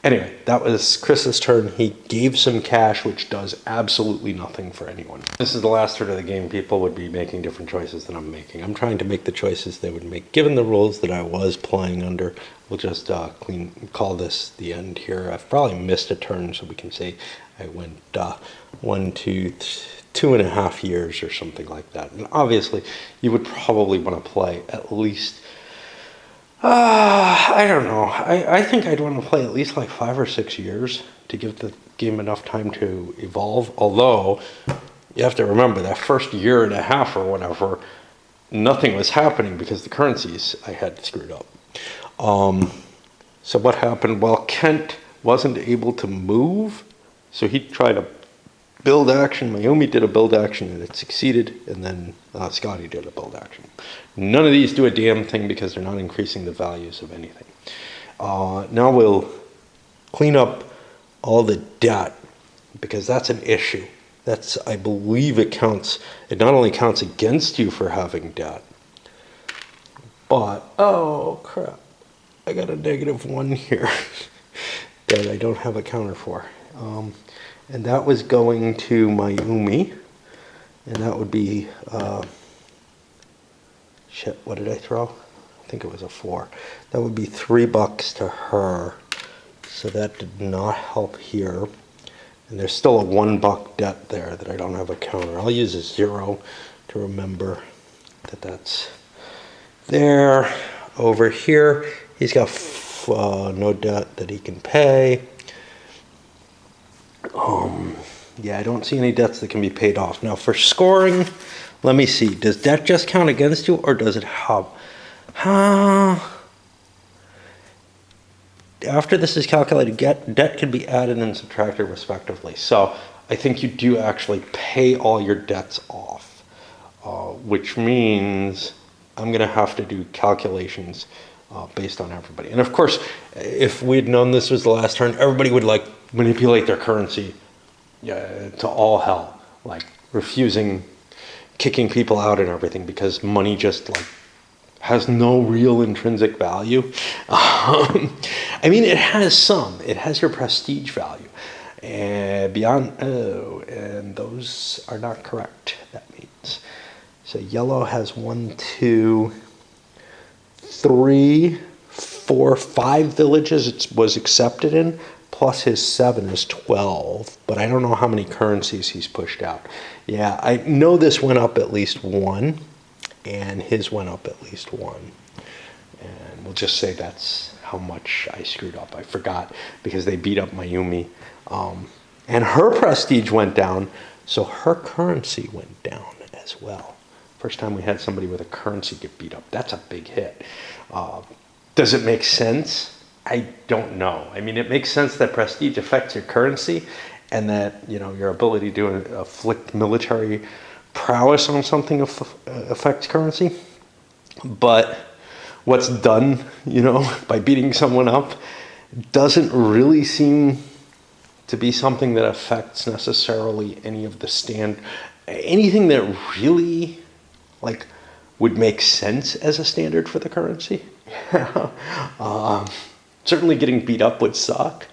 Anyway, that was Chris's turn. He gave some cash, which does absolutely nothing for anyone. This is the last turn of the game. People would be making different choices than I'm making. I'm trying to make the choices they would make. Given the rules that I was playing under, we'll just call this the end here. I've probably missed a turn, so we can say I went 1, 2, 2.5 years or something like that. And obviously, you would probably want to play at least... I don't know. I think I'd want to play at least like 5 or 6 years to give the game enough time to evolve. Although, you have to remember that first 1.5 years or whatever, nothing was happening because the currencies I had screwed up. So what happened? Well, Kent wasn't able to move, so he tried a build action. Mayumi did a build action and it succeeded, and then Scotty did a build action. None of these do a damn thing because they're not increasing the values of anything. Now we'll clean up all the debt, because that's an issue. I believe it not only counts against you for having debt, but, oh crap, I got a -1 here that I don't have a counter for. And that was going to Mayumi, and that would be, shit, what did I throw? I think it was a 4. That would be $3 to her, so that did not help here. And there's still a $1 debt there that I don't have a counter. I'll use a 0 to remember that that's there. Over here, he's got no debt that he can pay. Yeah, I don't see any debts that can be paid off. Now for scoring, let me see. Does debt just count against you, or does it have? After this is calculated, debt can be added and subtracted respectively. So I think you do actually pay all your debts off, which means I'm going to have to do calculations based on everybody. And of course, if we'd known this was the last turn, everybody would like manipulate their currency to all hell, like refusing, kicking people out and everything, because money just like has no real intrinsic value. I mean, it has some. It has your prestige value, and and those are not correct. That means so yellow has 1, 2, 3, 4, 5 villages it was accepted in, plus his 7 is 12, but I don't know how many currencies he's pushed out. Yeah, I know this went up at least 1, and his went up at least 1. And we'll just say that's how much I screwed up. I forgot because they beat up Mayumi. And her prestige went down, so her currency went down as well. First time we had somebody with a currency get beat up. That's a big hit. Does it make sense? I don't know. I mean, it makes sense that prestige affects your currency, and that, you know, your ability to afflict military prowess on something affects currency. But what's done, you know, by beating someone up doesn't really seem to be something that affects necessarily any of the anything that really like would make sense as a standard for the currency. Certainly getting beat up would suck.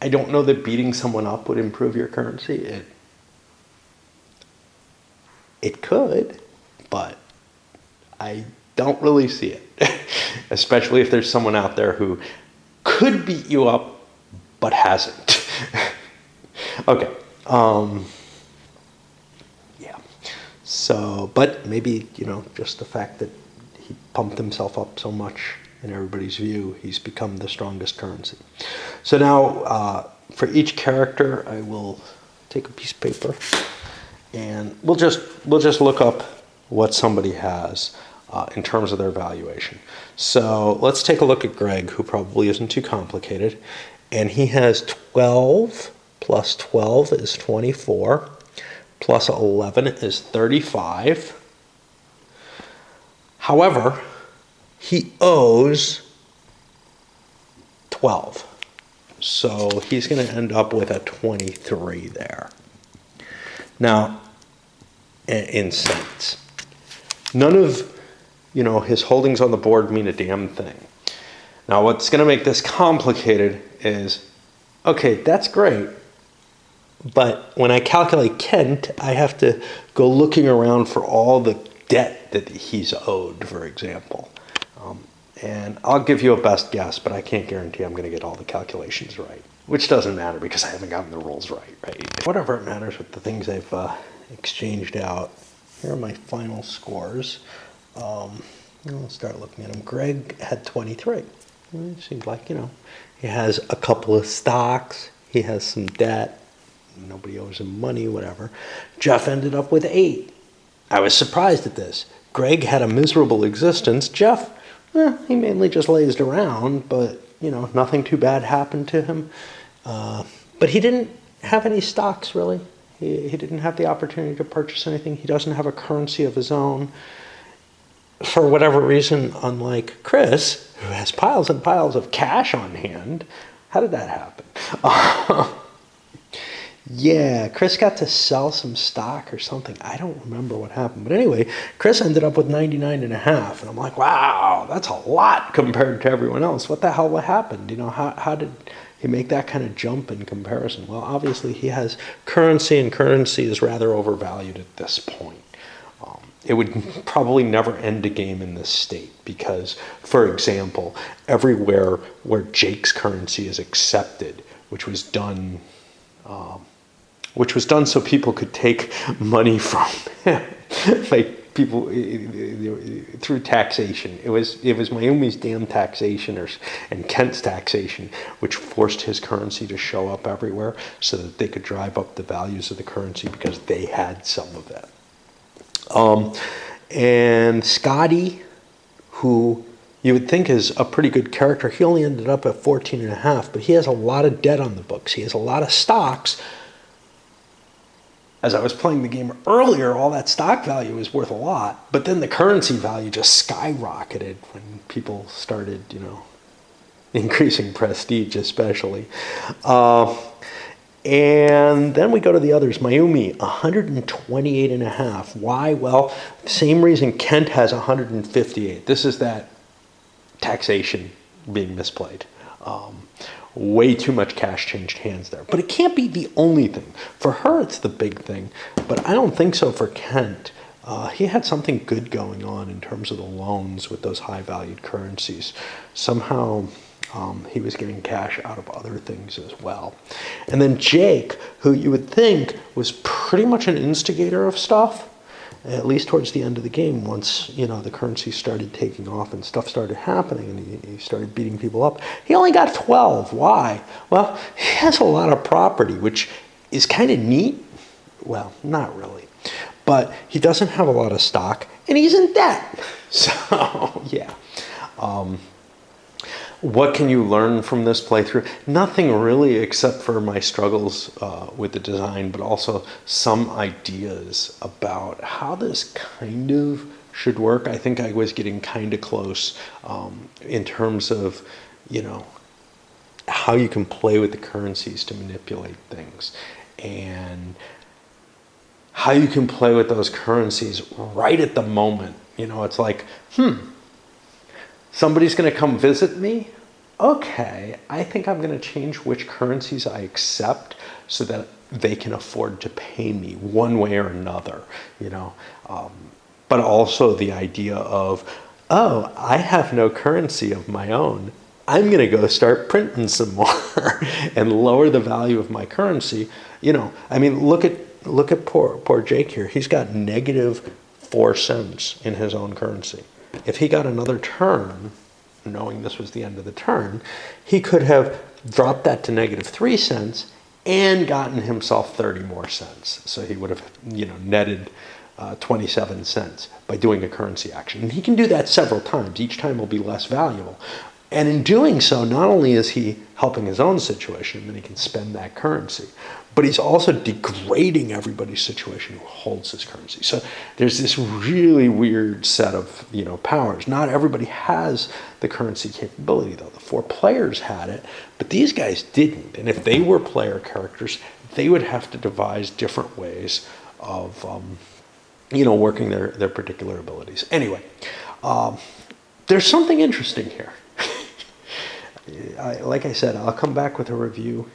I don't know that beating someone up would improve your currency. It could, but I don't really see it. Especially if there's someone out there who could beat you up but hasn't. Okay. Yeah. So, but maybe, just the fact that he pumped himself up so much in everybody's view, he's become the strongest currency. So now, for each character, I will take a piece of paper and we'll just look up what somebody has in terms of their valuation. So let's take a look at Greg, who probably isn't too complicated. And he has 12 plus 12 is 24, plus 11 is 35. However, he owes 12. So he's going to end up with a 23 there. Now, in cents. None of, his holdings on the board mean a damn thing. Now, what's going to make this complicated is, okay, that's great, but when I calculate Kent, I have to go looking around for all the debt that he's owed, for example. And I'll give you a best guess, but I can't guarantee I'm going to get all the calculations right, which doesn't matter because I haven't gotten the rules right? Whatever it matters with the things I've exchanged out. Here are my final scores. Let's start looking at them. Greg had 23. It seems like, he has a couple of stocks. He has some debt. Nobody owes him money, whatever. Jeff ended up with 8. I was surprised at this. Greg had a miserable existence. Jeff, he mainly just lazed around, but, nothing too bad happened to him. But he didn't have any stocks, really. He didn't have the opportunity to purchase anything. He doesn't have a currency of his own. For whatever reason, unlike Chris, who has piles and piles of cash on hand, how did that happen? Yeah, Chris got to sell some stock or something. I don't remember what happened. But anyway, Chris ended up with 99.5. And I'm like, wow, that's a lot compared to everyone else. What the hell happened? How did he make that kind of jump in comparison? Well, obviously he has currency, and currency is rather overvalued at this point. It would probably never end a game in this state because, for example, everywhere where Jake's currency is accepted, which was done so people could take money from him, like people through taxation. It was Mayumi's damn taxation and Kent's taxation, which forced his currency to show up everywhere so that they could drive up the values of the currency because they had some of it. And Scotty, who you would think is a pretty good character, he only ended up at 14.5, but he has a lot of debt on the books. He has a lot of stocks. As I was playing the game earlier, all that stock value was worth a lot, but then the currency value just skyrocketed when people started, increasing prestige especially. And then we go to the others. Mayumi, 128.5. Why? Well, same reason Kent has 158. This is that taxation being misplayed. Way too much cash changed hands there. But it can't be the only thing. For her, it's the big thing. But I don't think so for Kent. He had something good going on in terms of the loans with those high-valued currencies. Somehow he was getting cash out of other things as well. And then Jake, who you would think was pretty much an instigator of stuff, at least towards the end of the game, once the currency started taking off and stuff started happening and he started beating people up. He only got 12. Why? Well, he has a lot of property, which is kind of neat. Well, not really. But he doesn't have a lot of stock, and he's in debt. So, yeah. What can you learn from this playthrough? Nothing really, except for my struggles with the design, but also some ideas about how this kind of should work. I think I was getting kind of close in terms of, how you can play with the currencies to manipulate things, and how you can play with those currencies right at the moment. You know, it's like, somebody's going to come visit me. Okay, I think I'm going to change which currencies I accept so that they can afford to pay me one way or another, you know. But also the idea of, oh, I have no currency of my own. I'm going to go start printing some more and lower the value of my currency. You know, I mean, look at poor Jake here. He's got negative 4 cents in his own currency. If he got another turn, knowing this was the end of the turn, he could have dropped that to negative 3 cents and gotten himself 30 more cents. So he would have, you know, netted 27 cents by doing a currency action. And he can do that several times. Each time will be less valuable. And in doing so, not only is he helping his own situation, then he can spend that currency, but he's also degrading everybody's situation who holds this currency. So there's this really weird set of, you know, powers. Not everybody has the currency capability, though. The 4 players had it, but these guys didn't. And if they were player characters, they would have to devise different ways of, you know, working their particular abilities. Anyway, there's something interesting here. Like I said, I'll come back with a review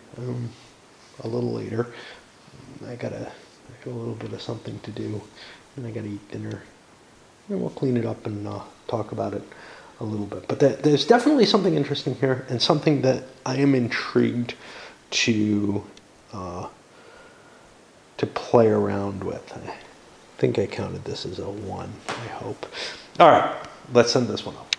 a little later. I got a little bit of something to do, and I got to eat dinner. And we'll clean it up and talk about it a little bit. But there's definitely something interesting here, and something that I am intrigued to play around with. I think I counted this as a 1, I hope. All right, let's send this one up.